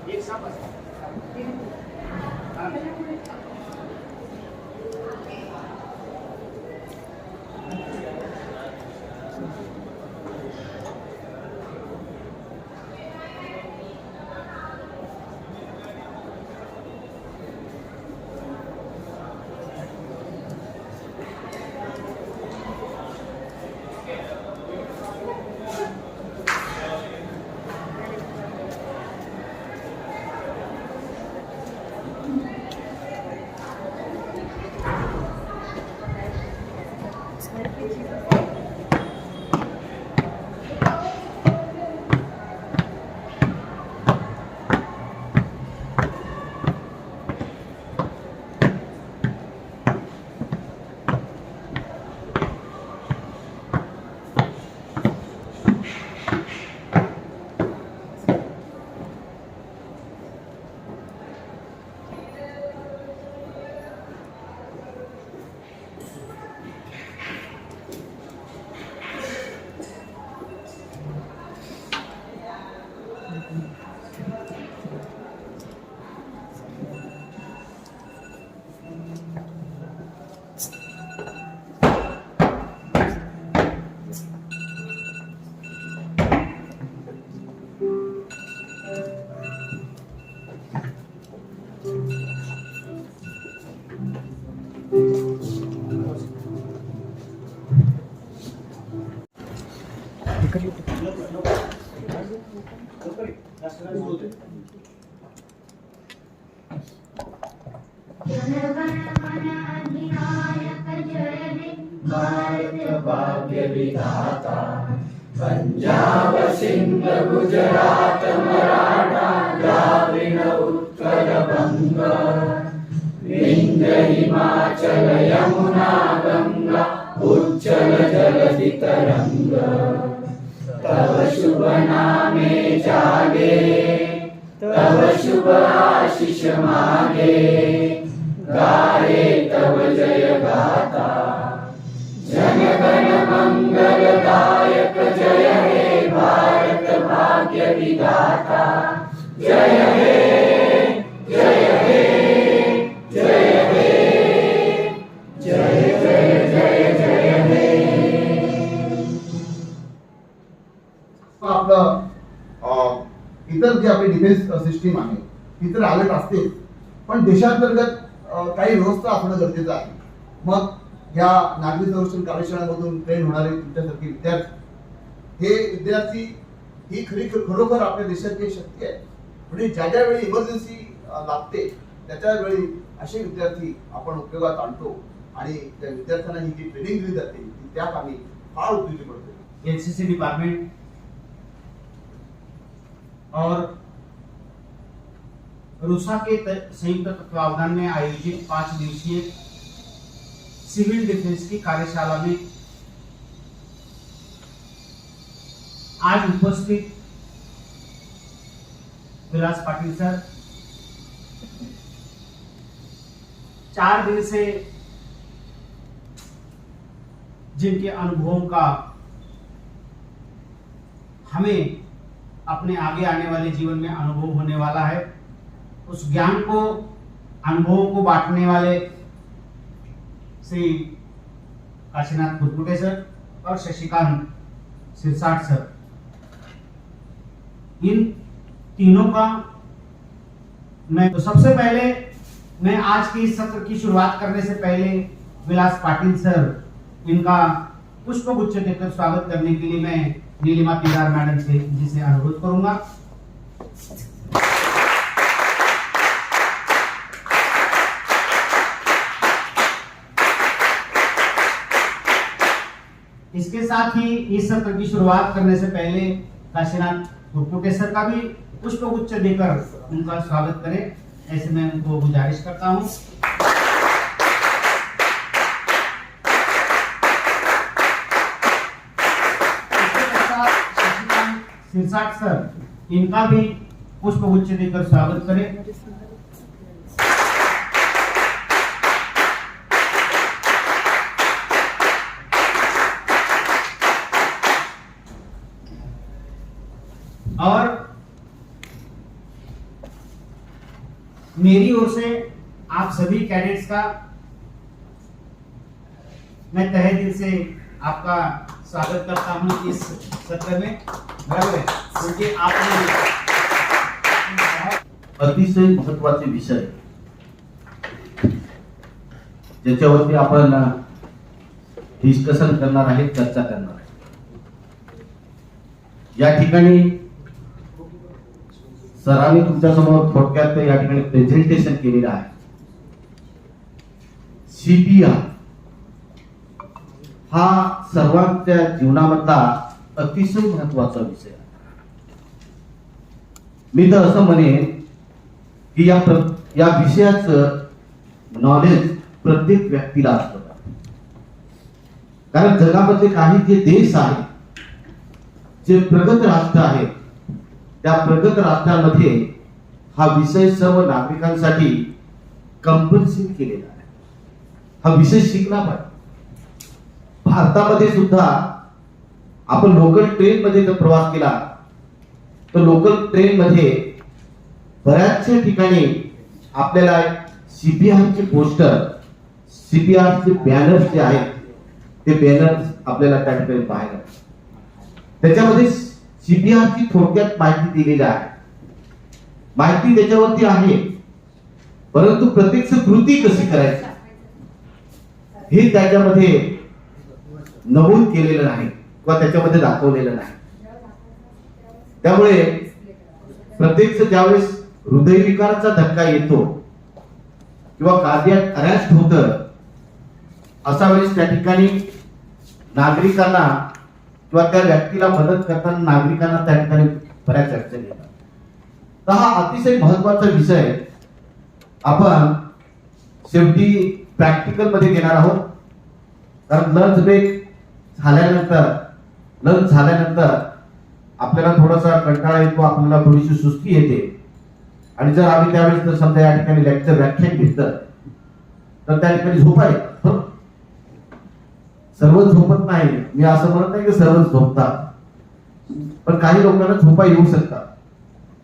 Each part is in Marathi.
एक साथ भारत भाग्य विधाता पंजाब सिंध गुजरात मराठा द्राविड उत्कल बंग विंध्य हिमाचल यमुना गंगा उच्चल जलधि तरंग तव शुभ नामे जागे तव शुभ आशीष मागे गाये तव जय गाथा जन गण मंगलदायक जय हे भारत भाग्य विधाता जय हे जय हे जय हे जय जय जय जय हे. आपलं इतर जी आपली डिफेन्स सिस्टीम आहे ती तर अलर्ट असते, पण देशांतर्गत काही व्यवस्था असणं गरजेचं आहे. मग या नागरी संरक्षण कार्यशाळेमधून ट्रेन होणारे तुमच्यासारखे विद्यार्थी, हे विद्यार्थी ही खरोखर आपल्या देशाची एक शक्ती आहे. म्हणजे ज्या ज्या वेळी इमर्जन्सी लागते त्याच्या वेळी असे विद्यार्थी आपण उपयोगात आणतो आणि त्या विद्यार्थ्यांना ही जी ट्रेनिंग दिली जाते ती त्या कामी फार उपयोगी पडते. एनसीसी डिपार्टमेंट और रूसा के संयुक्त तत्वावधान में आयोजित 5 दिवसीय सिविल डिफेंस की कार्यशाला में आज उपस्थित विलास पाटिल सर 4 दिन से जिनके अनुभवों का हमें अपने आगे आने वाले जीवन में अनुभव होने वाला है, उस ज्ञान को अनुभवों को बांटने वाले श्री काशीनाथ खुरकुटे सर और शशिकांत सिरसाट सर, इन तीनों का तो सबसे पहले मैं आज के इस सत्र की शुरुआत करने से पहले विलास पाटिल सर इनका पुष्पगुच्छ देकर स्वागत करने के लिए मैं नीलिमा पीदार मैडम से जी से अनुरोध करूंगा. इसके साथ ही इस सत्र की शुरुआत करने से पहले काशीनाथ खुरकुटे सर का भी पुष्पगुच्छ देकर उनका स्वागत करें, ऐसे मैं उनको गुजारिश करता हूं. सिरसाट सर इनका भी पुष्पगुच्छ देकर स्वागत करें. मेरी ओर से आप सभी कैडेट्स का मैं तहे दिल से आपका स्वागत करता हूं इस सत्र में, बराबर है, क्योंकि आपने अतिशय महत्वाचे विषय ज्याच्यावरती आपण डिस्कशन करणार आहे, चर्चा करणार आहे. या ठिकाणी सरांनी तुमच्या समोर थोडक्यात या ठिकाणी प्रेझेंटेशन केलेलं आहे. सीपीआर हा सर्वांच्या जीवनामधला अतिशय महत्वाचा विषय आहे. मी तर असं म्हणेन की या विषयाचं नॉलेज प्रत्येक व्यक्तीला असतं. कारण जगामध्ये काही जे देश आहेत, जे प्रगत राष्ट्र आहेत, त्या प्रगत राष्ट्रांमध्ये हा विषय सर्व नागरिकांसाठी कंपल्सरी केलेला आहे. हा विषय शिकला पाहिजे. भारतामध्ये सुद्धा आपण लोकल ट्रेन मध्ये जर प्रवास केला तर लोकल ट्रेन मध्ये बऱ्याचशा ठिकाणी आपल्याला सीपीआरचे पोस्टर, सीपीआरचे बॅनर्स जे आहेत ते बॅनर्स आपल्याला त्या ठिकाणी पाहायला. त्याच्यामध्ये सीपीआरची थोडक्यात माहिती दिलेली आहे. माहिती त्याच्यावरती आहे, परंतु प्रत्यक्ष कृती कशी करायची हे त्याच्यामध्ये नमूद केलेलं नाही किंवा त्याच्यामध्ये दाखवलेलं नाही. त्यामुळे प्रत्यक्ष ज्यावेळेस हृदयविकाराचा धक्का येतो किंवा कार्डियक अरेस्ट होतं, अशा वेळेस त्या ठिकाणी नागरिकांना किंवा त्या व्यक्तीला मदत करताना नागरिकांना त्या ठिकाणी बऱ्याच अडचणी येतात. तर हा अतिशय महत्वाचा विषय आपण शेवटी प्रॅक्टिकल मध्ये घेणार आहोत. कारण लंच ब्रेक झाल्यानंतर आपल्याला थोडासा कंटाळा येतो, आपल्याला थोडीशी सुस्ती येते. आणि जर आम्ही त्यावेळेस जर समजा या ठिकाणी लेक्चर व्याख्यान घेतलं तर त्या ठिकाणी झोपा येतात. सर्वच झोपत नाही, मी असं म्हणत नाही की सर्वच झोपतात, पण काही लोकांना झोपा येऊ शकतात.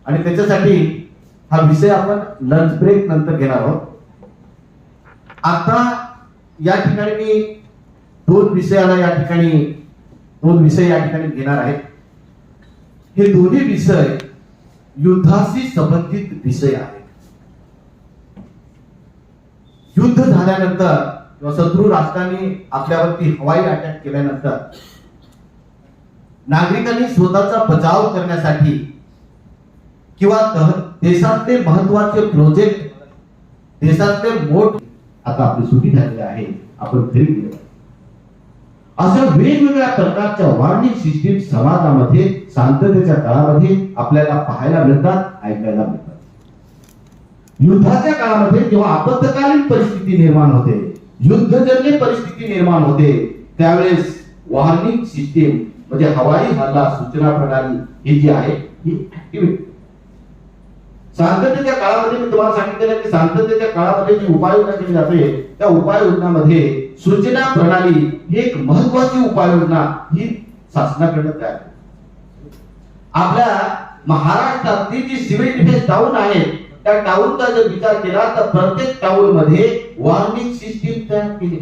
आणि त्याच्यासाठी हा विषय आपण लंच ब्रेक नंतर घेणार आहोत. आता या ठिकाणी मी दोन विषय या ठिकाणी घेणार आहेत. हे दोन्ही विषय युद्धाशी संबंधित विषय आहेत. युद्ध झाल्यानंतर किंवा शत्रू राष्ट्रांनी आपल्यावरती हवाई अटॅक केल्यानंतर नागरिकांनी स्वतःचा बचाव करण्यासाठी किंवा देशातले महत्वाचे प्रोजेक्ट, देशातले आता आपली सुटी झालेली आहे, आपण घरी गेलो. अशा वेगवेगळ्या प्रकारच्या वॉर्निंग सिस्टीम समाजामध्ये शांततेच्या काळामध्ये आपल्याला पाहायला मिळतात, ऐकायला मिळतात. युद्धाच्या काळामध्ये जेव्हा आपत्कालीन परिस्थिती निर्माण होते, युद्धजन्य परिस्थिती निर्माण होते, त्यावेळेस वॉर्निंग सिस्टीम म्हणजे हवाई हल्ला सूचना प्रणाली ही जी आहे ही ऍक्टिव्हेट. शांततेच्या काळामध्ये मी तुम्हाला सांगितलेलं की शांततेच्या काळामध्ये जी उपाययोजना केली जाते त्या उपाययोजनामध्ये सूचना प्रणाली ही एक महत्वाची उपाययोजना ही शासनाकडे तयार आहे. आपल्या महाराष्ट्रातली जी सिव्हिल डिफेन्स टाउन आहे त्या टाउनचा जर विचार केला तर प्रत्येक टाउन मध्ये वॉर्निंग सिस्टीम तयार केली.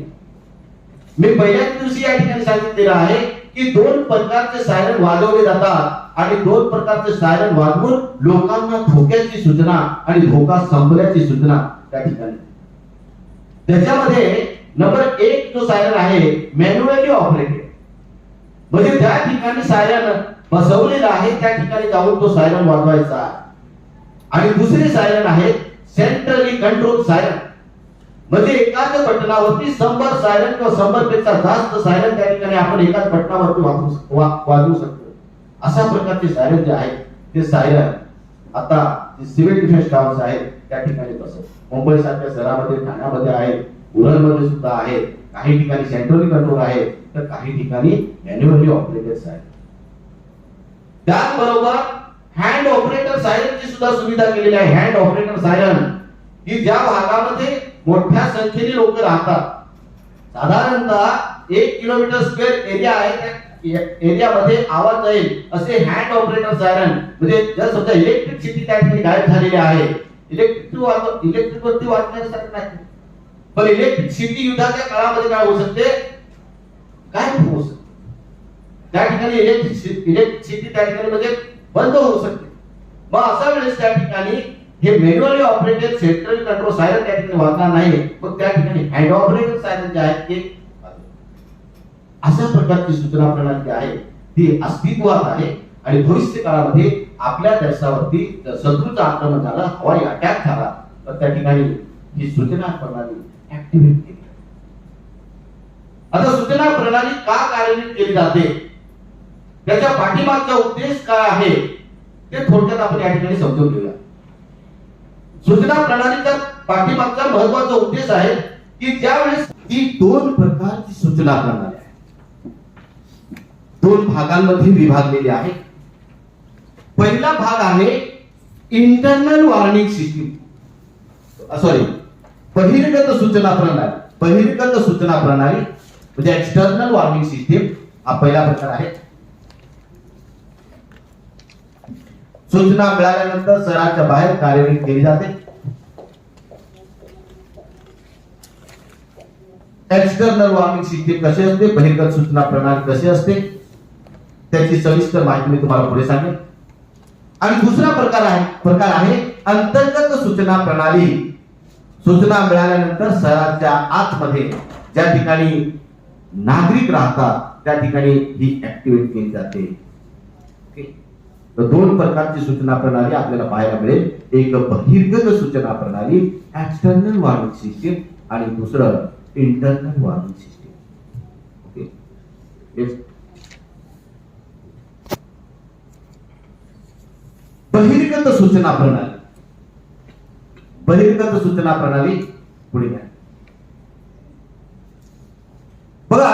मी पहिल्याच दिवशी या ठिकाणी सांगितलेलं आहे की दोन प्रकारचे सायरन वाजवले जातात आणि दोन प्रकारचे सायरन वाजवून लोकांना धोक्याची सूचना आणि धोका संपल्याची सूचना त्या ठिकाणी. त्याच्यामध्ये नंबर 1 जो सायरन आहे मॅन्युअली ऑपरेटेड, म्हणजे त्या ठिकाणी सायरन बसवलेला आहे त्या ठिकाणी जाऊन तो सायरन वाजवायचा. आणि दुसरे सायरन आहे सेंट्रली कंट्रोल सायरन, म्हणजे एकाच बटनावरती 100 सायरन किंवा 100 पेक्षा जास्त सायरन त्या ठिकाणी आपण एकाच बटनावरती वाजवू शकतो. अशा प्रकारचे सायरन जे आहेत ते सायरन आता सिव्हिल डिफेन्स टावर्स आहेत त्या ठिकाणी बसवतात. मुंबई सारख्या शहरामध्ये, ठाण्यामध्ये आहेत, उरणमध्ये सुद्धा आहेत. काही ठिकाणी सेंट्रली कंट्रोल आहे तर काही ठिकाणी मॅन्युअली ऑपरेटेड आहे. त्याचबरोबर हँड ऑपरेटर सायरनची सुद्धा सुविधा केलेली आहे. हँड ऑपरेटर सायरन ही ज्या भागामध्ये मोठ्या संख्येने लोक राहतात, साधारणतः 1 किलोमीटर स्क्वेअर एरिया आहे, त्या एरियामध्ये आवाज येईल असे हँड ऑपरेटर सायरन, म्हणजे जर समजा इलेक्ट्रिसिटी त्या ठिकाणी गायब झालेली आहे इलेक्ट्रिकवरती वाचण्यासाठी नाही, पण इलेक्ट्रिसिटी युद्धाच्या काळामध्ये काय होऊ शकते, काय होऊ शकते, त्या ठिकाणी इलेक्ट्रिसिटी त्या ठिकाणी म्हणजे बंद होऊ शकते. मग अशा वेळेस त्या ठिकाणी हे manually operated central control siren त्या ठिकाणी वाजणार नाही, मग त्या ठिकाणी हँड ऑपरेटेड सायरन जे आहेत ते अशा प्रकारची सूचना प्रणाली आहे ती अस्तित्वात आहे. आणि भविष्य काळामध्ये आपल्या देशावरती शत्रूचा आक्रमण झालं, हवाई अटॅक झाला, तर त्या ठिकाणी ही सूचना प्रणाली ऍक्टिव्हेट केली. आता सूचना प्रणाली का कार्यान्वित केली जाते, त्याच्या पाठीमागचा उद्देश काय आहे ते थोडक्यात आपण या ठिकाणी समजून घेऊया. सूचना प्रणालीचा पाठीमागचा महत्वाचा उद्देश आहे की ज्यावेळेस ही दोन प्रकारची सूचना प्रणाली आहे, दोन भागांमध्ये विभागलेली आहे. पहिला भाग आहे इंटरनल वॉर्निंग सिस्टीम, सॉरी बहिर्गत सूचना प्रणाली. बहिर्गत सूचना प्रणाली म्हणजे एक्सटर्नल वॉर्निंग सिस्टीम हा पहिला प्रकार आहे. सूचना मिळाल्यानंतर शहराच्या बाहेर कार्यान्वित केली जाते. एक्सटर्नल वॉर्निंग सिस्टीम कशी असते, बहिर्गत सूचना प्रणाली कशी असते, त्याची सविस्तर माहिती मी तुम्हाला पुढे सांगेन. आणि दुसरा प्रकार आहे अंतर्गत सूचना प्रणाली. सूचना मिळाल्यानंतर शहराच्या आतमध्ये ज्या ठिकाणी नागरिक राहतात त्या ठिकाणी ही ऍक्टिव्हेट केली जाते. तर दोन प्रकारची सूचना प्रणाली आपल्याला पाहायला मिळेल. एक बहिर्गत सूचना प्रणाली एक्सटर्नल वॉर्निंग सिस्टीम आणि दुसरं इंटरनल वॉर्निंग सिस्टीम. ओके, बहिर्गत सूचना प्रणाली. बहिर्गत सूचना प्रणाली पुढे घ्या. बघा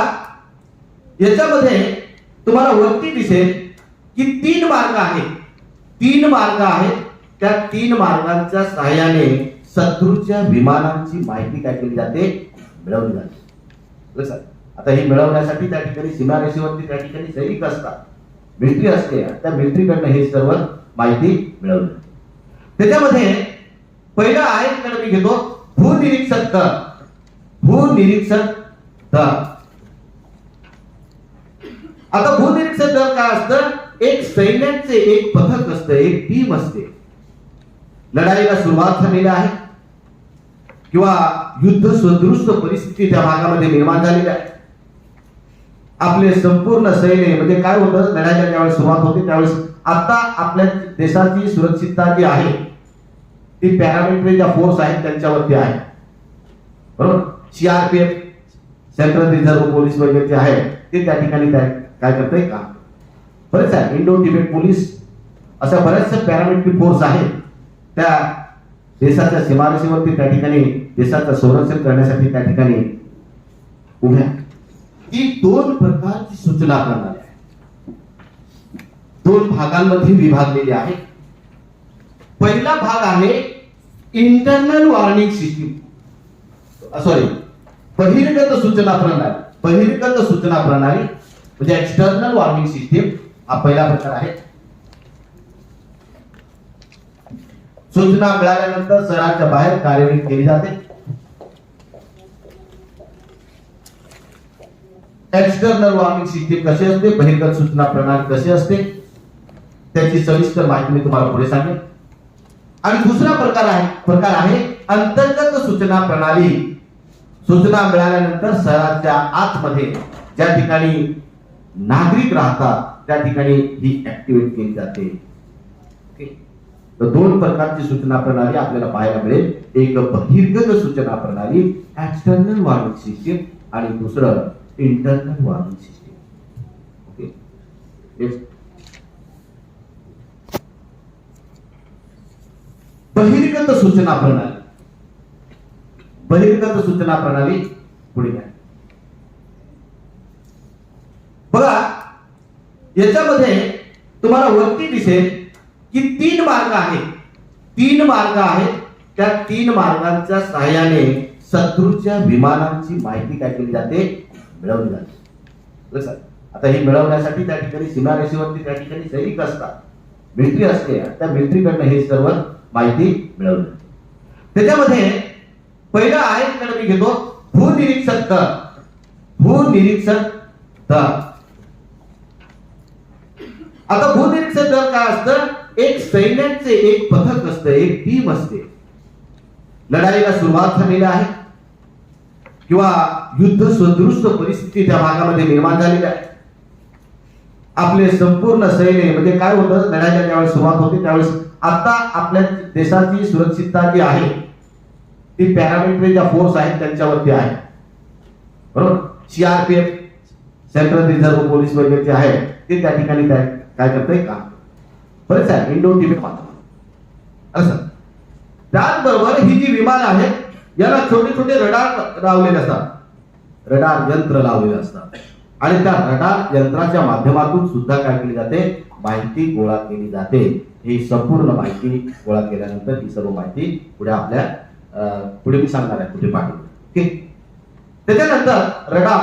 याच्यामध्ये तुम्हाला वरती दिसेल की तीन मार्ग आहेत. त्या तीन मार्गांच्या सहाय्याने शत्रूच्या विमानांची माहिती काय केली जाते, मिळवली जाते. लक्षात. आता ही मिळवण्यासाठी त्या ठिकाणी सीमारेषेवरती त्या ठिकाणी सैनिक असतात, मिलिटरी असते, त्या मिलिटरीकडनं हे सर्व माहिती मिळवली. त्याच्यामध्ये पहिला आहे तिकडे मी घेतो भूनिरीक्षक दल. भूनिरीक्षक दल. आता भूनिरीक्षक दल काय असतं, एक सैन्याचे एक पथक असतं, एक टीम असते. लढाईला सुरुवात झालेली आहे किंवा युद्ध सदृश परिस्थिती त्या भागामध्ये निर्माण झालेली आहे. आपले संपूर्ण सैन्य म्हणजे काय होतं, लढाईला ज्यावेळेस सुरुवात होते त्यावेळेस आता आपल्या देशाची सुरक्षितता जी आहे ती पॅरामिलिटरी फोर्स आहेत त्यांच्यावरती आहे, बरोबर. सीआरपीएफ, सेंट्रल रिझर्व्ह पोलीस वगैरे जे आहे ते त्या ठिकाणी काय करतंय काम. बरेच आहे, इंडो तिबेट पोलीस, अशा बऱ्याचशा पॅरामिलिटरी फोर्स आहेत त्या देशाच्या सीमारेषेवरती त्या ठिकाणी देशाचं संरक्षण करण्यासाठी त्या ठिकाणी उभ्या. ही दोन प्रकारची सूचना प्रणाली आहे, दोन भागांमध्ये विभागलेली आहे. पहिला भाग आहे इंटरनल वॉर्निंग सिस्टीम, सॉरी बहिर्गत सूचना प्रणाली. बहिर्गत सूचना प्रणाली म्हणजे एक्सटर्नल वॉर्निंग सिस्टीम हा पहिला प्रकार आहे. सूचना मिळाल्यानंतर शहराच्या बाहेर कार्यान्वित केली जाते. एक्सटर्नल वॉर्निंग सिस्टीम कशी असते, बहिर्गत सूचना प्रणाली कशी असते, त्याची सविस्तर माहिती मी तुम्हाला पुढे सांगेन. आणि दुसरा प्रकार आहे अंतर्गत सूचना प्रणाली. सूचना मिळाल्यानंतर शहराच्या आतमध्ये ज्या ठिकाणी नागरिक राहतात त्या ठिकाणी ही ऍक्टिव्हेट केली जाते. तर दोन प्रकारची सूचना प्रणाली आपल्याला पाहायला मिळेल. एक बहिर्गत सूचना प्रणाली एक्सटर्नल वॉर्निंग सिस्टीम आणि दुसरं इंटरनल वॉर्निंग सिस्टीम. ओके, बहिर्गत सूचना प्रणाली. बहिर्गत सूचना प्रणाली पुढे घ्या. बघा याच्यामध्ये तुम्हाला वरती दिसेल की तीन मार्ग आहेत. त्या तीन मार्गांच्या सहाय्याने शत्रूच्या विमानांची माहिती काय केली जाते, मिळवली जाते. लक्षात. आता ही मिळवण्यासाठी त्या ठिकाणी सीमारेषेवरती त्या ठिकाणी सैनिक असतात, मिलिटरी असते, त्या मिलिटरीकडनं हे सर्व माहिती मिळवली. त्याच्यामध्ये पहिलं आहे तिकडे मी घेतो भूनिरीक्षक दल. भूनिरीक्षक दल. आता भूनिरीक्षक दल काय असतं? एक सैन्याचे एक पथक असतं, एक टीम असते. लढाईला सुरुवात झालेली आहे किंवा युद्ध सदृश परिस्थिती त्या भागामध्ये निर्माण झालेली आहे. आपले संपूर्ण सैन्य म्हणजे काय होतं, लढाईला ज्यावेळेस सुरुवात होते त्यावेळेस आता आपल्या देशाची सुरक्षितता जी आहे ती पॅरामिलिटरीच्या फोर्स आहेत त्यांच्यावरती आहे, बरोबर. सीआरपीएफ, सेंट्रल रिझर्व्ह पोलीस वगैरे जे आहे ते त्या ठिकाणी काय करतंय काम बरेच आहे. इंडो तिबेट असं. त्याचबरोबर ही जी विमान आहेत याला छोटे छोटे रडार लावलेले असतात, रडार यंत्र लावलेले असतात आणि त्या रडार यंत्राच्या माध्यमातून सुद्धा काय केली जाते, माहिती गोळा केली जाते. ही संपूर्ण माहिती गोळा केल्यानंतर ही सर्व माहिती पुढे आपल्या पुढे मी सांगणार आहे कुठे पाठवली. ठीक. त्याच्यानंतर रडार.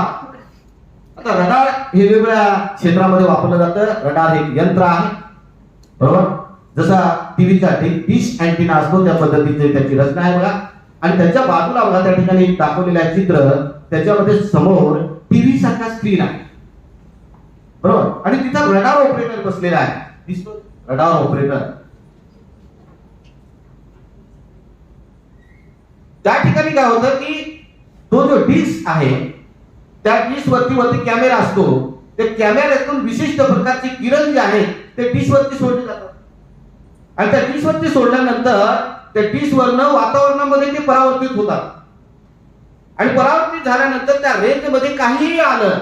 आता रडार हे वेगवेगळ्या क्षेत्रामध्ये वापरलं जातं. रडार हे एक यंत्र आहे, बरोबर. जसा टीव्हीचा डिश अँटिना असतो त्या पद्धतीची त्याची रचना आहे बघा. आणि त्याच्या बाजूला बघा त्या ठिकाणी दाखवलेलं आहे चित्र, त्याच्यामध्ये समोर टीव्ही सारखा स्क्रीन आहे, बरोबर. आणि तिथं रडार ऑपरेटर बसलेला आहे, दिसतो रडार ऑपरेटर. त्या ठिकाणी काय होतं की तो जो डिश आहे त्या डिश वरती कॅमेरा असतो. त्या कॅमेऱ्यातून विशिष्ट प्रकारची किरण जी आहे ते डिश वरती सोडली जातात आणि त्या डिश वरती सोडल्यानंतर त्या डिश वरनं वातावरणामध्ये ते परावर्तित होतात आणि परावर्तित झाल्यानंतर त्या रेंज मध्ये काहीही आलं,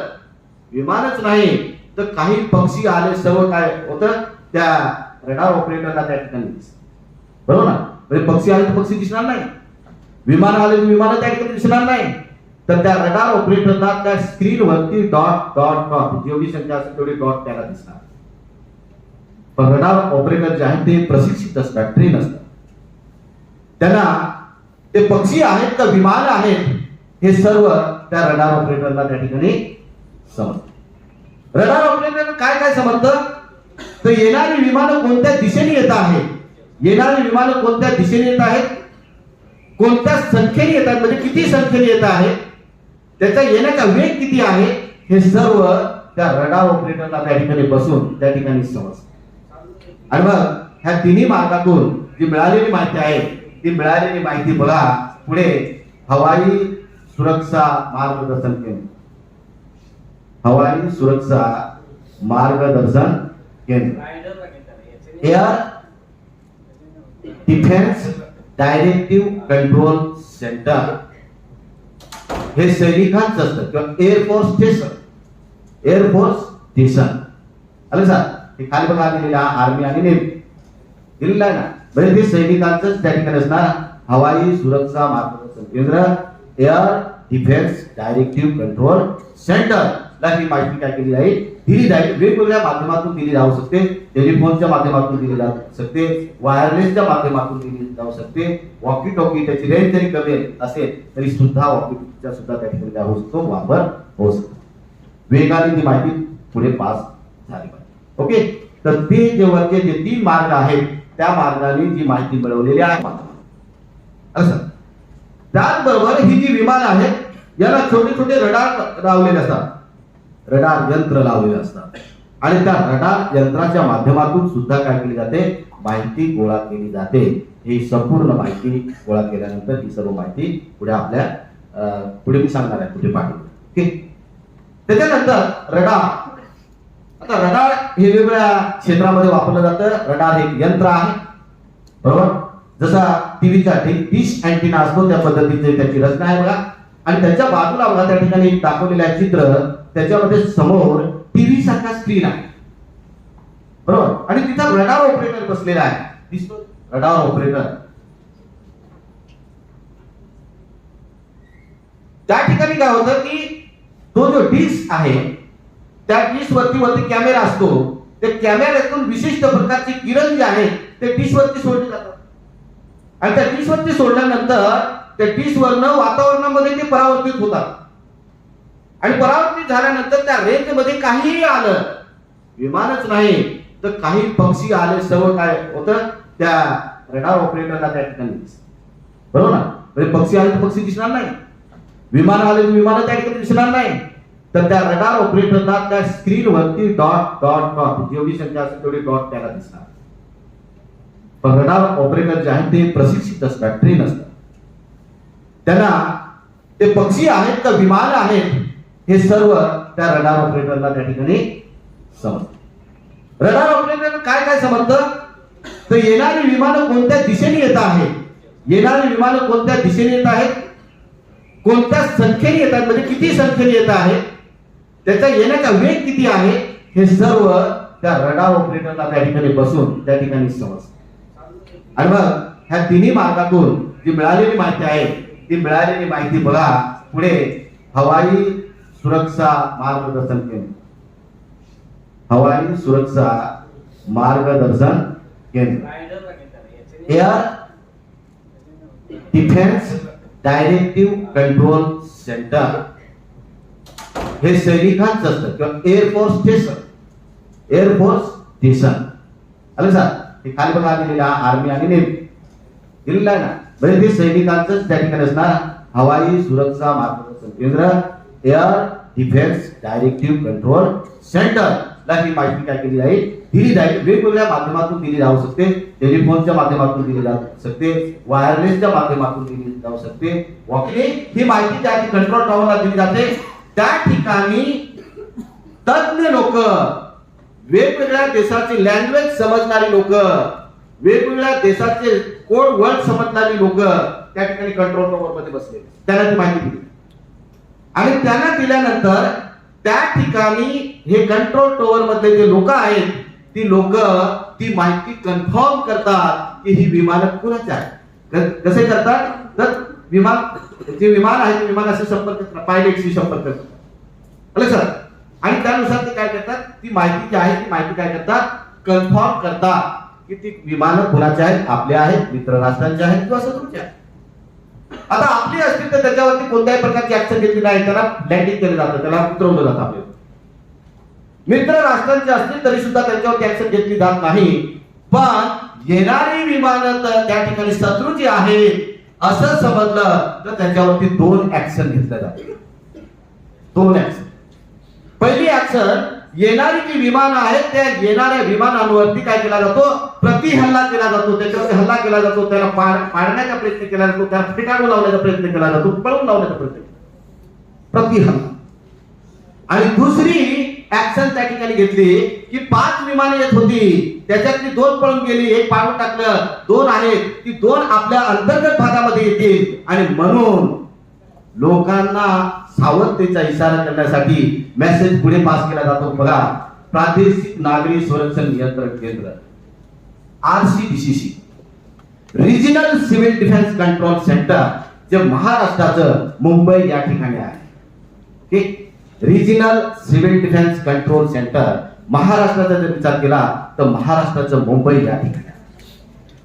विमानच नाही तर काही पक्षी आले, सर्व काय होतं त्या रडार ऑपरेटरला त्या ठिकाणी दिसतं, बरोबर ना. म्हणजे पक्षी आले तर पक्षी दिसणार नाही, विमान आले तर विमान त्या ठिकाणी दिसणार नाही. तर त्या रडार ऑपरेटरला त्या स्क्रीन वरती डॉट डॉट डॉट जेवढी संख्या असेल तेवढी डॉट त्याला दिसणार. पण रडार ऑपरेटर जे आहेत ते प्रशिक्षित असतात, ट्रेन असतात. त्यांना ते पक्षी आहेत का विमान आहेत हे सर्व त्या रडार ऑपरेटरला त्या ठिकाणी समजतं. रडार ऑपरेटर काय काय समजतं तर येणारी विमानं कोणत्या दिशेने येत आहेत, येणारी विमानं कोणत्या दिशेने येत आहेत, कोणत्या संख्येने येत आहेत, म्हणजे किती संख्येने येत आहेत, त्याचा येण्याचा वेग किती आहे, हे सर्व त्या रडार ऑपरेटरला त्या ठिकाणी बसून त्या ठिकाणी समजतं. आणि मग ह्या तिन्ही मार्गातून जी मिळालेली माहिती आहे ती मिळालेली माहिती बघा पुढे हवाई सुरक्षा मार्गदर्शन केंद्र, हवाई सुरक्षा मार्गदर्शन केंद्र, air defence directive control centre. हे सैनिकांचं असतं किंवा एअरफोर्स स्टेशन, एअरफोर्स स्टेशन आलं सर. हे खाली बघा दिलेला आर्मी आणि नेव्ही दिलेला आहे ना, म्हणजे ते सैनिकांचंच त्या ठिकाणी असणार. हवाई सुरक्षा मार्गदर्शन केंद्र, air defence directive control centre ला ही माहिती काय केली जाईल, दिली जाईल. वेगवेगळ्या माध्यमातून दिली जाऊ शकते, टेलिफोनच्या माध्यमातून दिली जाऊ शकते, वायरलेसच्या माध्यमातून दिली जाऊ शकते, वॉकी टॉकी त्याची रेंज जरी कमी असेल तरी सुद्धा वॉकी टॉकीचा सुद्धा त्या ठिकाणी होऊ शकतो, वापर होऊ शकतो. वेगाने ती माहिती पुढे पास झाली पाहिजे. ओके. तर ते जे वरचे जे 3 मार्ग आहेत त्या मार्गाने जी माहिती मिळवलेली आहे असं. त्याचबरोबर ही जी विमान आहेत याला छोटे छोटे रडार लावलेले असतात, रडार यंत्र लावलेले असतात आणि त्या रडार यंत्राच्या माध्यमातून सुद्धा काय केली जाते, माहिती गोळा केली जाते. ही संपूर्ण माहिती गोळा केल्यानंतर ही सर्व माहिती पुढे आपल्या पुढे मी सांगणार आहे कुठे पाठवली. ओके. त्याच्यानंतर रडार. आता रडार हे वेगवेगळ्या क्षेत्रामध्ये वापरलं जातं. रडार हे एक यंत्र आहे, बरोबर. जसा टीव्हीचा डिश अँटिना असतो त्या पद्धतीची त्याची रचना आहे बघा. आणि त्याच्या बाजूला बघा त्या ठिकाणी दाखवलेलं आहे चित्र, त्याच्यामध्ये समोर टीव्ही सारखा स्क्रीन आहे, बरोबर. आणि तिथं रडार ऑपरेटर बसलेला आहे, दिसतो रडार ऑपरेटर. त्या ठिकाणी काय होतं की तो जो डिश आहे त्या डिश वरती कॅमेरा असतो, त्या कॅमेऱ्यातून विशिष्ट प्रकारची किरण जी आहे ते डिश वरती सोडली जातात आणि त्या डिश वरती सोडल्यानंतर त्या डिश वरनं वातावरणामध्ये ते परावर्तित होतात आणि परावर्तित झाल्यानंतर त्या रेंज मध्ये काहीही आलं, विमानच नाही तर काही पक्षी आले, सर्व काय होतं त्या रडार ऑपरेटरला त्या ठिकाणी दिसतं, बरोबर ना? म्हणजे पक्षी आले तर पक्षी दिसणार नाही, विमान आले तर विमान त्या ठिकाणी दिसणार नाही. तर त्या रडार ऑपरेटरला त्या स्क्रीनवरती डॉट डॉट डॉट जेवढी संख्या असेल तेवढी डॉट त्याला दिसणार. पण रडार ऑपरेटर जे आहेत ते प्रशिक्षित असतात, ट्रेन असतात. त्यांना ते पक्षी आहेत का विमान आहेत हे सर्व त्या रडार ऑपरेटरला त्या ठिकाणी समजतं. रडार ऑपरेटर काय काय समजतं, तर येणारी विमानं कोणत्या दिशेने येत आहेत, येणारी विमानं कोणत्या दिशेने येत आहेत, कोणत्या संख्येने येत आहेत, म्हणजे किती संख्येने येत आहेत, त्याचा येण्याचा वेग किती आहे, हे सर्व त्या रडार ऑपरेटरला त्या ठिकाणी बसून त्या ठिकाणी समजतं. आणि मग ह्या तिन्ही मार्गातून जी मिळालेली माहिती आहे ती मिळालेली माहिती बघा पुढे हवाई सुरक्षा मार्गदर्शन केंद्र, हवाई सुरक्षा मार्गदर्शन केंद्र, air defence directive control centre, हे सैनिकांचं असतं किंवा एअरफोर्स स्टेशन, एअरफोर्स स्टेशन आलं सर. हे खाली बघा दिलेलं आर्मी आणि नेव्ही दिलेलं आहे ना, म्हणजे ते सैनिकांचंच त्या ठिकाणी असणार हवाई सुरक्षा मार्गदर्शन केंद्र, air defence directive control centre ला ही माहिती काय केली जाईल, दिली जाईल. वेगवेगळ्या माध्यमातून दिली जाऊ शकते, टेलिफोनच्या माध्यमातून दिली जाऊ शकते, वायरलेसच्या माध्यमातून दिली जाऊ शकते. वॉकिंग ही माहिती त्या कंट्रोल टॉवरला दिली जाते. त्या ठिकाणी तज्ञ लोक, वेगवेगळ्या देशाची लँग्वेज समजणारी लोक, वेगवेगळ्या देशाचे कोड वर्ड समजणारी लोक त्या ठिकाणी कंट्रोल टॉवर मध्ये बसले, त्यांना ती माहिती दिली. आणि त्यांना दिल्यानंतर त्या ठिकाणी हे कंट्रोल टॉवर मधले जे लोक आहेत ती लोक ती माहिती कन्फर्म करतात की ही विमानं कुणाची आहेत. कसे करतात, तर जे विमान आहे ते विमानाशी संपर्क करतात, पायलटशी संपर्क करतात आलं सर. आणि त्यानुसार ते काय करतात, ती माहिती जी आहे ती माहिती काय करतात, कन्फर्म करतात की ती विमानं कुणाची आहेत, आपल्या आहेत, मित्र राष्ट्रांची आहेत किंवा शत्रूची आहेत. आता आपली असतील तर त्याच्यावरती कोणत्याही प्रकारची ऍक्शन घेतली नाही, त्याला लँडिंग केलं जातं, त्याला उतरवलं जातं. आपले मित्र राष्ट्रांचे असतील तरी सुद्धा त्यांच्यावरती ऍक्शन घेतली जात नाही. पण येणारी विमानं तर त्या ठिकाणी शत्रूची आहेत असं समजलं तर त्याच्यावरती 2 ऍक्शन घेतल्या जाते. 2 ऍक्शन. पहिली ऍक्शन, येणारी जी विमानं आहेत त्या येणाऱ्या विमानांवरती काय केला जातो, प्रति हल्ला केला जातो, त्याच्यावरती हल्ला केला जातो, त्याला पाडण्याचा प्रयत्न केला जातो, त्याला फिटाळून लावण्याचा प्रयत्न केला जातो, पळवून लावण्याचा प्रयत्न, प्रति हल्ला. आणि दुसरी ऍक्शन त्या ठिकाणी घेतली की 5 विमानं येत होती, त्याच्यातली 2 पळून गेली, 1 पाडून टाकलं, 2 आहेत ती 2 आपल्या अंतर्गत भागामध्ये येतील. आणि म्हणून लोकांना सावधतेचा इशारा करण्यासाठी मेसेज पुढे पास केला जातो. बघा, प्रादेशिक नागरी संरक्षण नियंत्रण केंद्र, RCDCC, regional civil defence control centre, जे महाराष्ट्राचं मुंबई या ठिकाणी आहे. Regional civil defence control centre महाराष्ट्राचा जर विचार केला तर महाराष्ट्राचं मुंबई या ठिकाणी आहे.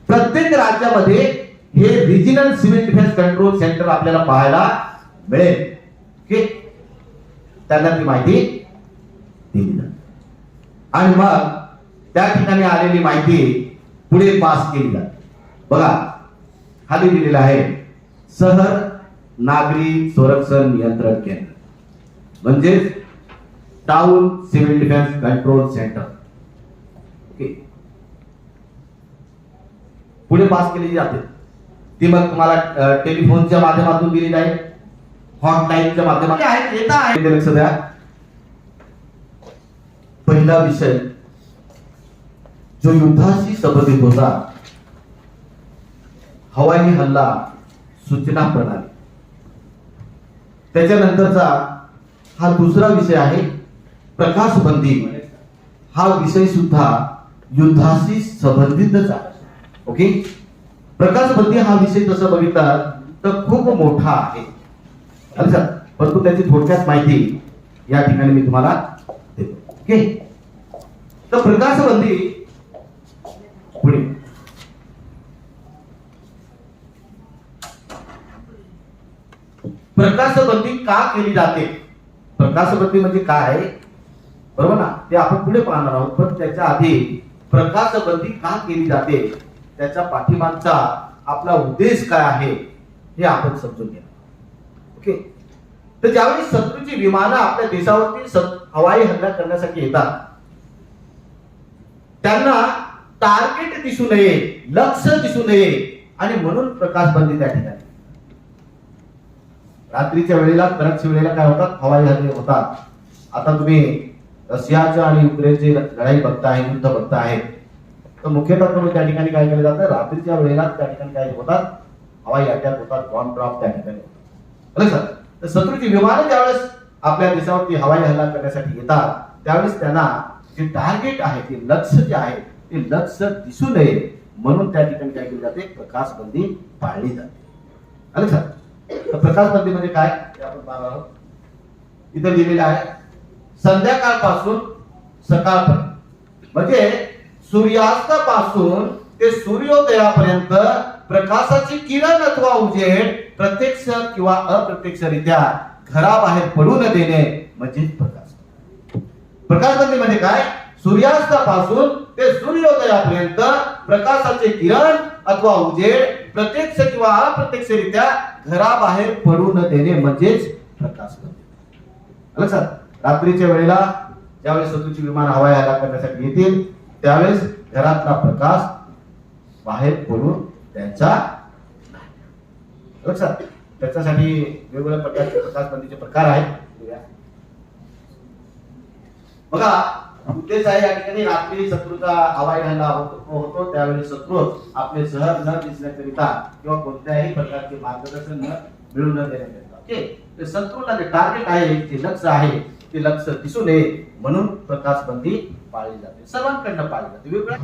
प्रत्येक राज्यामध्ये हे regional civil defence control centre आपल्याला पाहायला मिळेल. त्यांना ती माहिती दिली जाते. आणि मग त्या ठिकाणी आलेली माहिती पुढे पास केली जाते. बघा, खाली दिलेलं आहे शहर नागरी संरक्षण नियंत्रण केंद्र, म्हणजे town civil defence control centre. पुढे पास केली जाते. ती मग तुम्हाला टेलिफोनच्या माध्यमातून दिली जाईल, हॉटलाईनच्या माध्यमातून येत आहे. लक्ष द्या, पहिला विषय जो युद्धाशी संबंधित होता, हवाई हल्ला सूचना प्रणाली. त्याच्यानंतरचा हा दुसरा विषय आहे प्रकाशबंदी. हा विषय सुद्धा युद्धाशी संबंधितच आहे. ओके, प्रकाशबंदी हा विषय तसं बघितला तर खूप मोठा आहे, परंतु त्याची थोडक्यात माहिती या ठिकाणी मी तुम्हाला देतो. ओके, तर प्रकाशबंदी पुढे प्रकाशबंदी का केली जाते, प्रकाशबंदी म्हणजे काय, बरोबर ना, ते आपण पुढे पाहणार आहोत. पण त्याच्या आधी प्रकाशबंदी का केली जाते, त्याच्या पाठीमागचा आपला उद्देश काय आहे हे आपण समजून घ्या. ओके. तर ज्यावेळी शत्रूची विमानं आपल्या देशावरती हवाई हल्ला करण्यासाठी येतात, त्यांना टार्गेट दिसू नये, लक्ष दिसू नये, आणि म्हणून प्रकाशबंदी त्या ठिकाणी. रात्रीच्या वेळेला, करकच्या वेळेला काय होतात, हवाई हल्ले होतात. आता तुम्ही रशियाच्या आणि युक्रेनची लढाई बघताय, युद्ध बघताय, तर मुख्यतः करून त्या ठिकाणी काय केलं जातं, रात्रीच्या वेळेला त्या ठिकाणी काय होतात, हवाई अटॅक होतात, बॉम्ब ड्रॉप त्या ठिकाणी होतात. लक्षात. तर शत्रूची विमानं ज्यावेळेस आपल्या देशावरती हवाई हल्ला करण्यासाठी येतात, त्यावेळेस त्यांना जे टार्गेट आहे, ते लक्ष जे आहे, ते लक्ष दिसू नये म्हणून त्या ठिकाणी काय केली जाते, प्रकाशबंदी पाळली जाते. लक्षात. तर प्रकाशबंदी म्हणजे काय ते आपण पाहणार आहोत. इथे लिहिलेलं आहे, संध्याकाळपासून सकाळपर्यंत, म्हणजे सूर्यास्तापासून ते सूर्योदयापर्यंत प्रकाशाची किरण अथवा उजेड प्रत्यक्ष किंवा अप्रत्यक्षरित्या घराबाहेर पडू न देणे म्हणजे प्रकाश. प्रकाशबंदी म्हणजे काय, सूर्यास्तापासून ते सूर्योदयापर्यंत प्रकाशाचे किरण अथवा उजेड प्रत्यक्ष किंवा अप्रत्यक्षरित्या घराबाहेर पडू न देणे म्हणजेच प्रकाशबंदी. लक्षात. रात्रीच्या वेळेला ज्यावेळेस शत्रूची विमान हवाई हल्ला करण्यासाठी येतील, त्यावेळेस घरातला प्रकाश बाहेर पडून द्यायचा नाही. लक्षात. त्याच्यासाठी वेगवेगळ्या प्रकारचे प्रकाशबंदीचे प्रकार आहेत. बघा, उद्देश आहे या ठिकाणी, रात्री शत्रूचा हवाई हल्ला होतो त्यावेळी शत्रू आपले शहर न दिसण्याकरिता किंवा कोणत्याही प्रकारचे मार्गदर्शन मिळू न देण्याकरिता, ओके, ते शत्रूला जे टार्गेट आहे, जे लक्ष आहे, ते लक्ष दिसू नये म्हणून प्रकाशबंदी पाळली जाते. सर्वांकडनं पाळली जाते. वेगवेगळ्या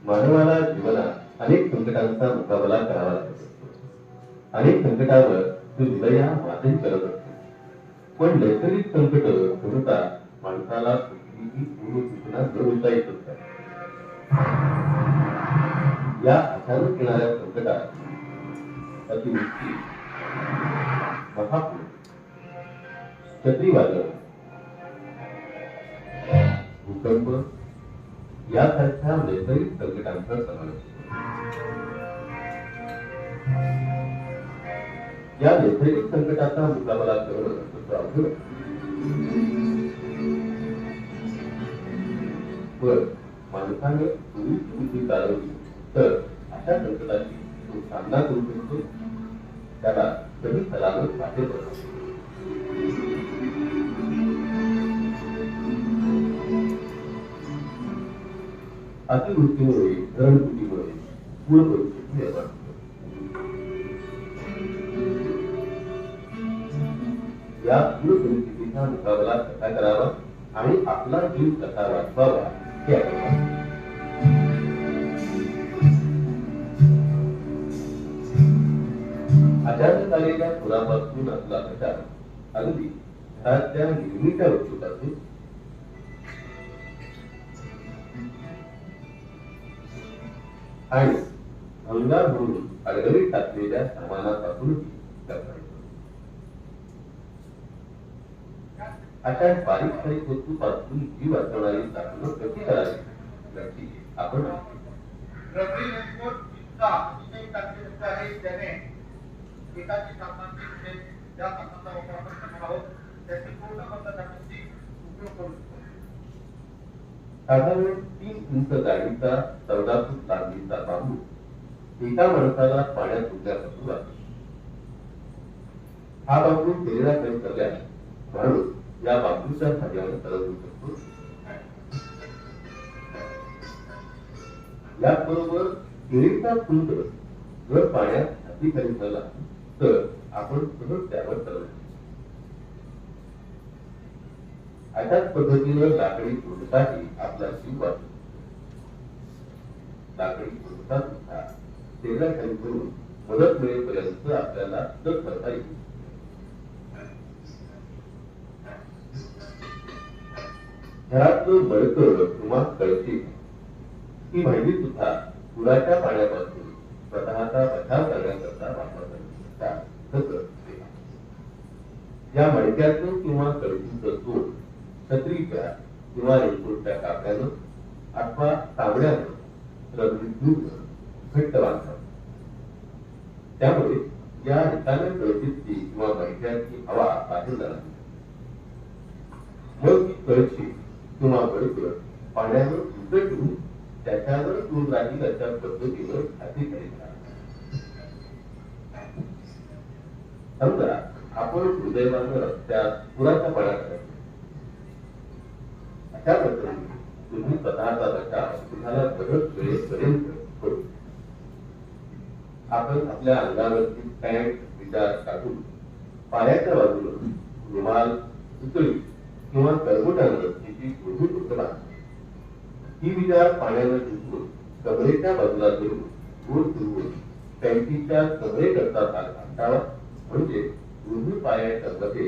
मानवाला जीवनात अनेक संकटांचा मुकाबला करावा लागत असतो. अनेक संकटावर तो हृदया मातही करत असतो. पण नैसर्गिक संकट सहसा माणसाला कुठलीही पूर्व सूचना न देता येत असतात. या अचानक येणाऱ्या संकटात अतिवृष्टी, महापूर, चक्रीवादळ, भूकंप यासारख्या नैसर्गिक संकटांचा समावेश होतो. या नैसर्गिक संकटाचा मुकाबला करणं खूप अवघड असतं. पण माणसाने पूर्वी कृती चालवली तर अशा संकटाची तो सामना करू शकतो, त्याला कधी सलामत वाटेल बनवतो. अतिवृष्टीमुळे, धरणफुटीमुळे पूर परिस्थिती निर्माण होते. या पूर परिस्थितीचा मुकाबला कसा करावा आणि आपला जीव कसा वाचवावा हे आपण अचानक आलेल्या पुरापासून आपला बचाव अगदी घराच्या निर्मित्या वस्तूपासून आणि अंगार म्हणून अडगळीत टाकलेल्या सामानापासूनही करता येतो. अशा बारीक सारीक वस्तूपासून जीव वाचवणारी साधनं कशी करावी याची आपण रबरी रेनकोट इतका अतिशय ताकदीयुक्त आहे, ज्याने एकाची सामानाची ज्या सामानाचा वापर आपण करणार आहोत त्याची पूर्ण बंधनाची उपयोग करू शकतो. साधारण 3 इंच जाडीचा 14 फूट लांबीचा बांबू एका माणसाला पाण्यात उतरण्यापासून वाचतो. हा बांबू शरीराकडे करल्यास माणूस या बांबूच्या साहाय्याने तरंगू शकतो. याचबरोबर केळीचा फुंड जर पाण्यात हातीखाली झाला तर आपण सहज त्यावर तरल. अशाच पद्धतीनं लाकडी पुरुषाही आपला जीव वाचतो. लाकडी पुरुषा सुद्धा तेलाखाली करून मदत मिळेपर्यंत आपल्याला जग करता येईल. घरातलं बळकं किंवा कळशी ही भांडी सुद्धा पुराच्या पाण्यापासून स्वतःचा बचाव करण्याकरता वापरतात. तसंच या मडक्याचं किंवा कळशीचं तोड छत्रीच्या किंवा रेनकोटच्या कापड्यानं अथवा तांबड्यानं रबरी दूध घट्ट बांधतात. त्यामुळे या रिकाम्या कळशीची किंवा मडक्याची हवा बाहेर जाणार. मग ही कळशी किंवा बळकं पाण्यावर उलटून त्याच्यावर दूध राहील अशा पद्धतीनं हाती घ्यायचा. समजा आपण हृदयमार्ग रस्त्यात पुराच्या पाण्यात आहे. अशा पद्धतीने तुम्ही स्वतःचा बचाव तुम्हाला बरंच वेळेपर्यंत करू. आपण आपल्या अंगावरची पॅन्ट विचार काढून पायाच्या बाजूला रुमाल उचलू किंवा करबोटानं तिची गुढी बांधतो. ही विचार पाण्यानं भिजवून कमरेच्या बाजूला धरून गोल फिरवून पॅन्टीच्या कमरेकरता भाग घाटावा. म्हणजे दोन्ही पायाच्या मध्ये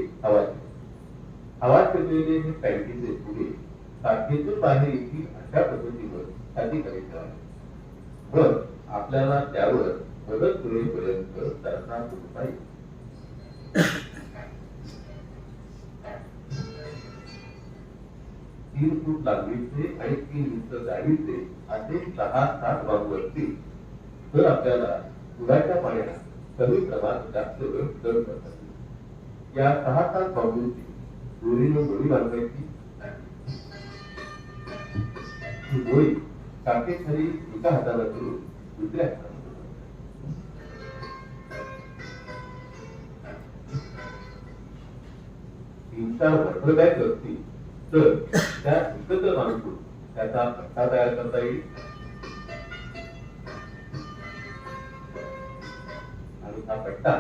हवा ठेवलेले हे पॅन्टीचे फुगे काठीतून बाहेर येतील अशा पद्धतीनं खाली करायचं. मग आपल्याला त्यावर मदत मिळेपर्यंत तरसा करता येईल. 3 फूट लांबीचे आणि 3 इंच जाडीचे असे 6-7 बांबू असतील तर आपल्याला पुराच्या पाण्यात कमी प्रमाणात जास्त वेळ जड करतात. या 6-7 बांबूंची दोरीनं गोळी बांधायची. ही गोळी काठीखाली एका हाताला करून दुसऱ्या हाताला तीन-चार वॉटर बॅग असतील तर त्या एकत्र बांधून त्याचा पट्टा तयार करता येईल. आणि हा पट्टा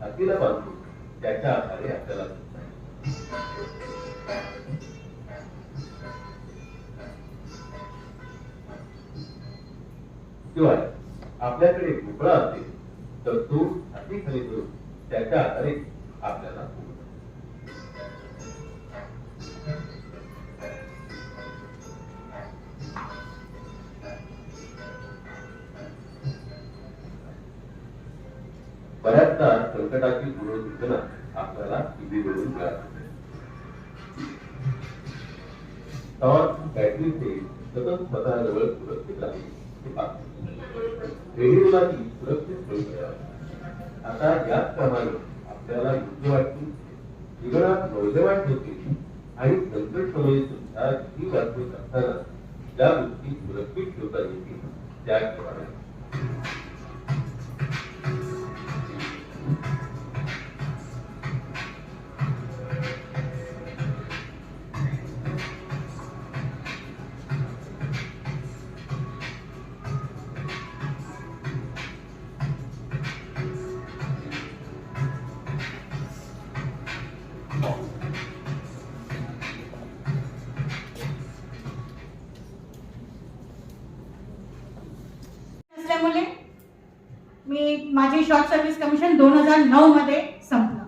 छातीला बांधून त्याच्या आधारे आपल्याला शिवाय आपल्याकडे भोपळा असेल तर तो छातीखाली धरून त्याच्या आधारे आपल्याला बऱ्याचदा संकटाची पूर्ण सूचना आपल्याला टीव्हीवरून मिळाली. टॉर्च बॅटरीचे सतत स्वतःजवळ सुरक्षित राहील. रेडिओलाही सुरक्षित ठेवून ठेवा. आता याचप्रमाणे आपल्याला योग्य वाटतील, जीवनात मौल्यवान होतील आणि संकट समयी सुद्धा ही वाचवत असताना ज्या गोष्टी सुरक्षित ठेवता येतील त्या ठेवाव्या. असल्यामुळे मी माझी शॉर्ट सर्व्हिस कमिशन 2009 मध्ये संपलं.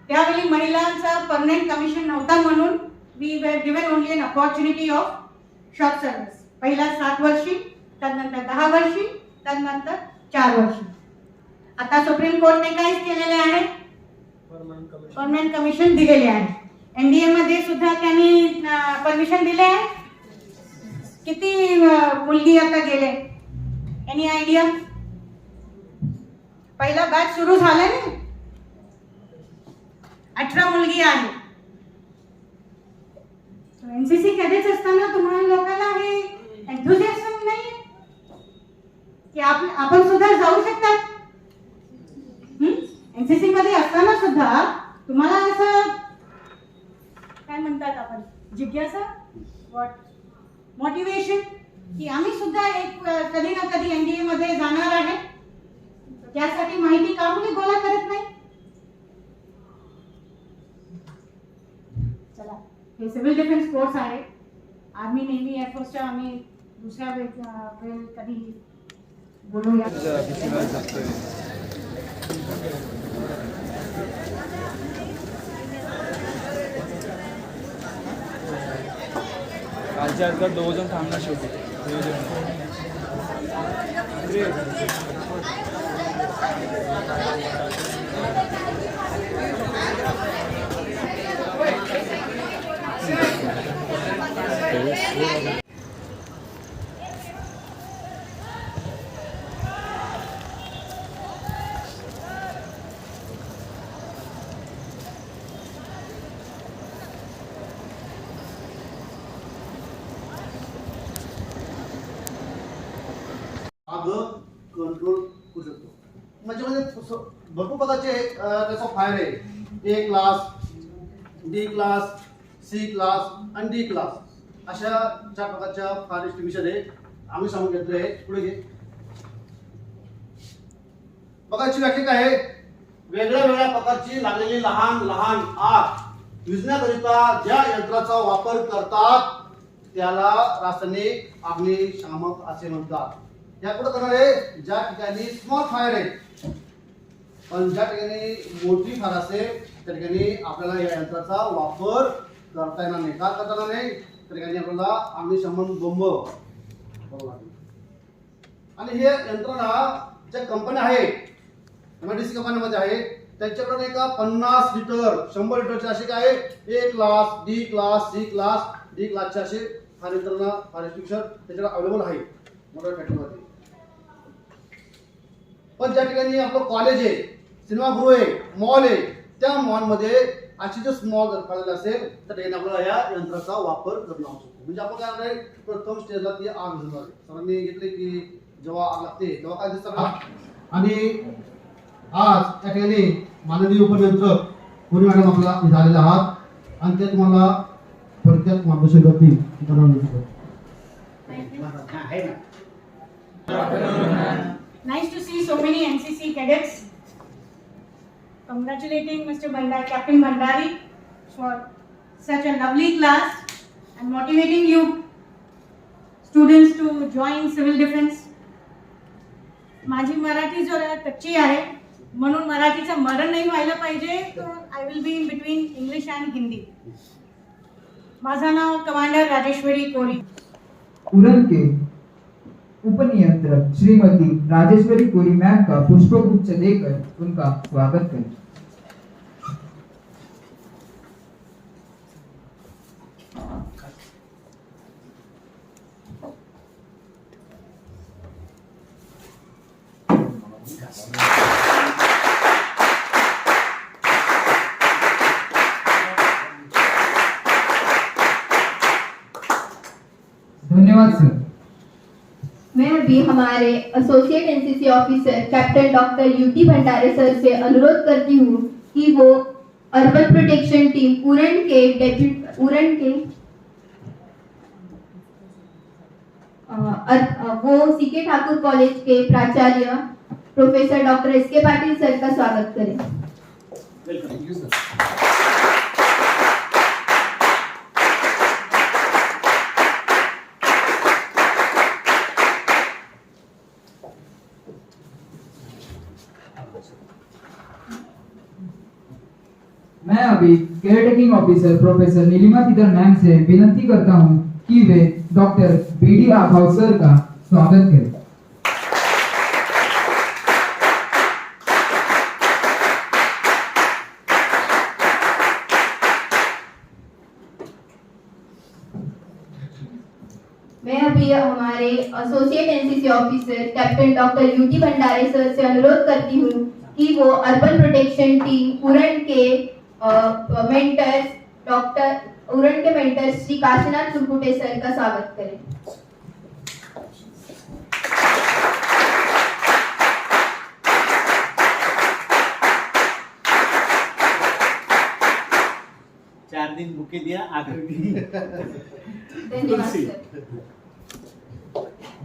त्यावेळी महिलांचा परमनंट कमिशन नव्हता म्हणून we were given only an opportunity of short service. पहिला 7 वर्षी, त्यानंतर 10 वर्षी, त्यानंतर 4 वर्षी. आता सुप्रीम कोर्टने काय केलेले आहे, परमनंट कमिशन दिलेले आहे. एनडीए मध्ये सुद्धा त्यांनी परमिशन दिले आहे. किती मुलगी आता गेले, एनी आयडिया? पहिला बॅच सुरू झाला ना, 18 मुलगी आहे. एनसीसी कॅडेट्स असताना तुम्हाला लोकांना हे एन्थुझियाझम नाही की आपण सुद्धा जाऊ शकतात. एनसीसी मध्ये असताना सुद्धा तुम्हाला असं काय म्हणतात आपण, जिज्ञासा, व्हॉट मोटिवेशन की आम्ही सुद्धा एक कधी ना कधी एनडीए मध्ये जाणार आहे. त्यासाठी माहिती का मुली गोळा करत नाही? चला, हे सिव्हिल डिफेन्स कोर्स आहे. आर्मी नेव्ही एअरफोर्सच्या आम्ही दुसऱ्या वेळ कधी बोलूया. कालच्या अर्धात 2 जण थांबणार शेवटी. कंट्रोल करू शकतो. म्हणजे भरपूर प्रकारचे त्याचा फायर आहे. A class, D class, C class आणि डी क्लास अशा 4 प्रकारच्या फायर एक्सटिंग्विशर आहे. आम्ही सांगून घेतले. पुढे घे. बघा याची व्याख्या काय आहे. वेगळ्या वेगळ्या प्रकारची लागलेली लहान लहान आग विझण्याकरिता ज्या यंत्राचा वापर करतात त्याला रासायनिक अग्निशामक असे म्हणतात. या कुठं करणार आहे, ज्या ठिकाणी स्मॉल फायर आहे पण ज्या ठिकाणी मोठी फायर असेल त्या ठिकाणी आपल्याला या यंत्राचा वापर करता येणार नाही. का करता येणार नाही, त्या ठिकाणी आपल्याला अग्निशमन बंब आणि हे यंत्रणा ज्या कंपन्या आहेत एमआयडीसी कंपन्यामध्ये आहे त्यांच्याकडे नाही का 50 लिटर 100 लिटरचे असे काय A class, D class, C class, D क्लासचे असे फायर यंत्रणा फायर एक्सटिंग्विशर त्याच्याकडे अवेलेबल आहे मोठ्या फॅक्टरीमध्ये. पण ज्या ठिकाणी आपलं कॉलेज आहे, सिनेमागृह आहे, मॉल आहे त्या मॉलमध्ये अशी जर स्मॉल जर फायर असेल तर ठिकाणी आपल्याला या यंत्राचा वापर करणं आवश्यक आहे. म्हणजे आपण काय करणार आहे, प्रथम स्टेजला ती आग विझवणार आहे. सरांनी घेतले की जेव्हा आग लागते तेव्हा काय दिसतं का. आणि आज त्या ठिकाणी माननीय उपनियंत्रक पुरी मॅडम आपला झालेले आहात आणि ते तुम्हाला थोडक्यात मार्गदर्शन करतील. Nice to see so many NCC cadets. Congratulating Mr. Bhandari, Captain Bhandari, for such a lovely class and motivating you students to join civil defense. माझी मराठी जरा कच्ची आहे म्हणून मराठीचं मरण नाही व्हायला पाहिजे, तर I will be in between English and Hindi. माझं नाव कमांडर राजेश्वरी कोरी. उड़न के उपनियंत्रक श्रीमती राजेश्वरी कोरी मैम का पुष्पगुच्छ देकर उनका स्वागत करें. धन्यवाद सर. मैं अभी हमारे associate NCC officer captain doctor UT Bhandare sir से अनुरोध करती हूँ कि वो अर्बन प्रोटेक्शन टीम उरण के वो सीके ठाकुर कॉलेज के प्राचार्य professor doctor S K. Patil sir का स्वागत करें. मैं अभी care taking officer professor Neelima Tidar ma'am से विनती करता हूं कि वे डॉक्टर बी.डी. आभाव सर का स्वागत करें. मैं अभी हमारे associate NCC officer captain doctor UT Bhandare sir से अनुरोध करती हूँ कि वो अर्बन प्रोटेक्शन टीम उरण के मेंटर्स श्री काशीनाथ सुरकुटे सर का स्वागत करें. चार दिन बुके दिया आगे धन्यवाद सर.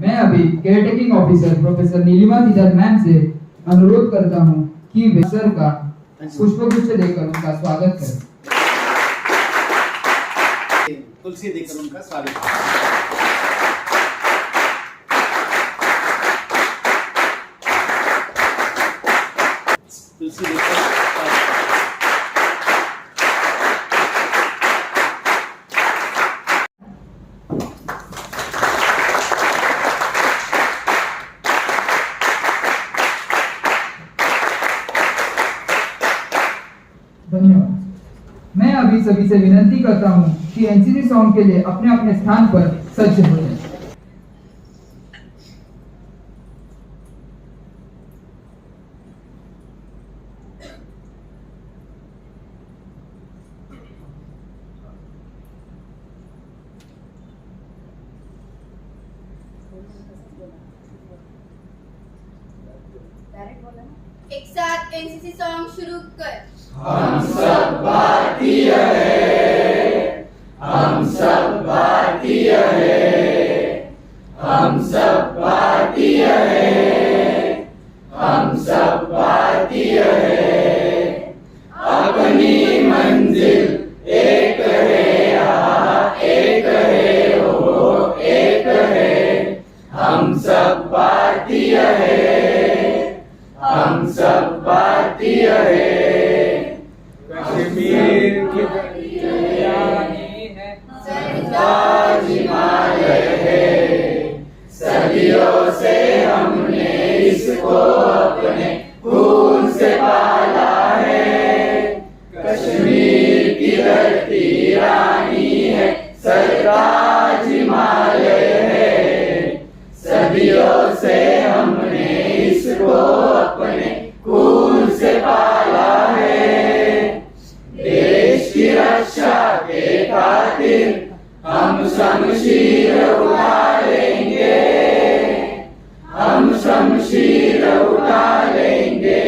मैं अभी care taking officer professor Neelima Tidar ma'am से अनुरोध करता हूँ कि वे सर का पुष्पगुच्छ देकर उनका स्वागत करें। तुलसी देकर उनका स्वागत करें। तुलसी देकर धन्यवाद। मैं अभी सभी से विनती करता हूँ कि एनसीसी सॉन्ग के लिए अपने अपने स्थान पर सज्ज हो जाएं। एक साथ एनसीसी सॉन्ग शुरू कर। हम सब भारतीय हैं, हम सब भारतीय हैं, हम सब भारतीय हैं, हम सब भारतीय हैं। अपनी मंजिल एक है, यहाँ एक है, ओ एक है। हम सब भारतीय हैं, हम सब भारतीय हैं। कश्मीर की धरती है, सरताज हिमालय है। सदियों से हमने इसको अपने खून से पाला है। कश्मीर की धरती रानी है, सरताज हिमालय है। सदियों से हमने इसको अपने खून से पाला है। देश की रक्षा के खातिर हम शमशीर उठा लेंगे, हम शमशीर उठा लेंगे।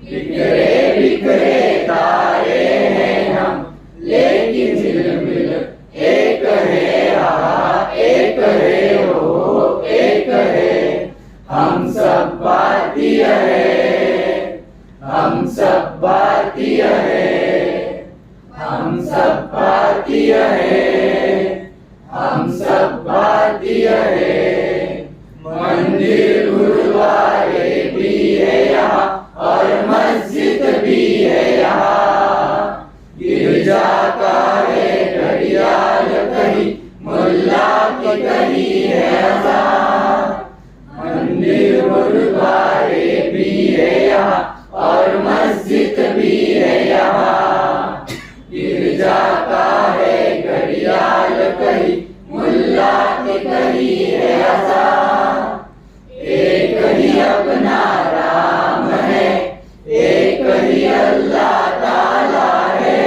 बिखरे बिखरे तारे हैं हम, लेकिन झिलमिल एक है, आहा एक है, ओ एक है। हम सब भारतीय हैं, हम सब भारतीय हैं, हम सब भारतीय हैं, हम सब भारतीय हैं। मंदिर गुरुद्वारे भी है यहाँ और मस्जिद भी है यहाँ। गिरजा का है घड़ियाल कहीं, मुल्ला की कहीं है अज़ान। मंदिर गुरुद्वारे भी है यहाँ और मस्जिद भी है यहाँ। गिरजा का है घड़ियाल कहीं, मुल्ला की कहीं है अज़ान। एक ही अपना राम है, एक ही अल्लाह ताला है,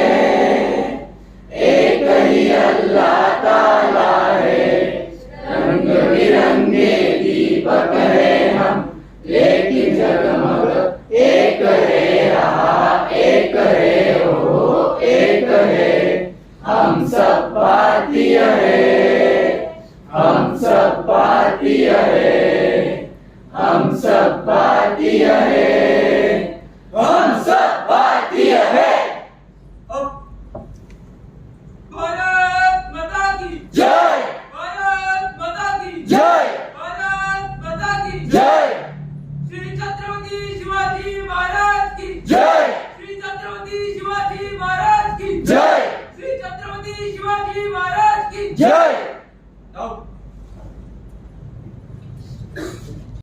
एक ही अल्लाह ताला है। रंग बिरंगे दीपक है हम, लेकिन जगमग एक है, आहा एक है, ओ एक है। हम सब भारतीय हैं, हम सब भारतीय हैं, हम सब भारतीय हैं, हम सब भारतीय हैं। भारत माता की जय, भारत माता की जय, भारत माता की जय, श्री छत्रपति शिवाजी महाराज की जय, श्री छत्रपति शिवाजी महाराज की जय, श्री छत्रपति शिवाजी महाराज की जय।